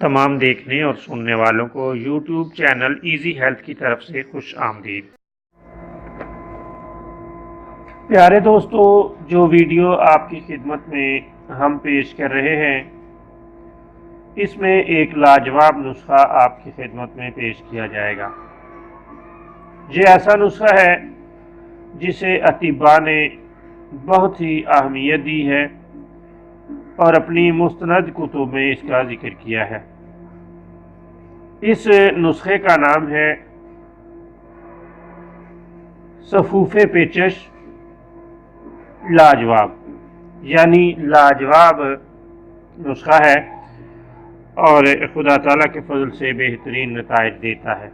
تمام دیکھنے اور سننے والوں کو یوٹیوب چینل ایزی ہیلتھ کی طرف سے خوش آمدید۔ پیارے دوستو، جو ویڈیو آپ کی خدمت میں ہم پیش کر رہے ہیں، اس میں ایک لاجواب نسخہ آپ کی خدمت میں پیش کیا جائے گا۔ یہ ایسا نسخہ ہے جسے اطباء نے بہت ہی اہمیت دی ہے اور اپنی مستند کتب میں اس کا ذکر کیا ہے۔ اس نسخے کا نام ہے صفوف پیچش لاجواب، یعنی لاجواب نسخہ ہے اور خدا تعالیٰ کے فضل سے بہترین نتائج دیتا ہے۔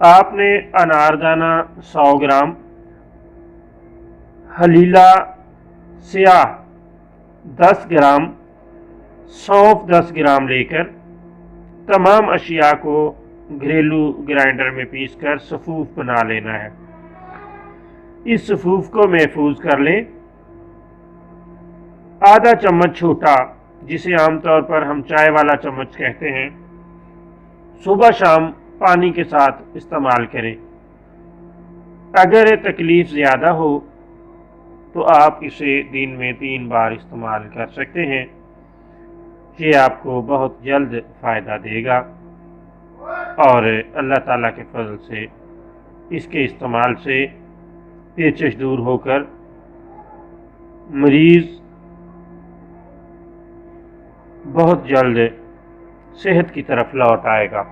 آپ نے اناردانہ 100 گرام، حلیلہ سیاہ 10 گرام، سونف 10 گرام لے کر تمام اشیاء کو گھریلو گرائنڈر میں پیس کر صفوف بنا لینا ہے۔ اس صفوف کو محفوظ کر لیں۔ آدھا چمچ چھوٹا، جسے عام طور پر ہم چائے والا چمچ کہتے ہیں، صبح شام پانی کے ساتھ استعمال کریں۔ اگر تکلیف زیادہ ہو تو آپ اسے دن میں 3 بار استعمال کر سکتے ہیں۔ یہ آپ کو بہت جلد فائدہ دے گا اور اللہ تعالیٰ کے فضل سے اس کے استعمال سے پیچش دور ہو کر مریض بہت جلد صحت کی طرف لوٹ آئے گا۔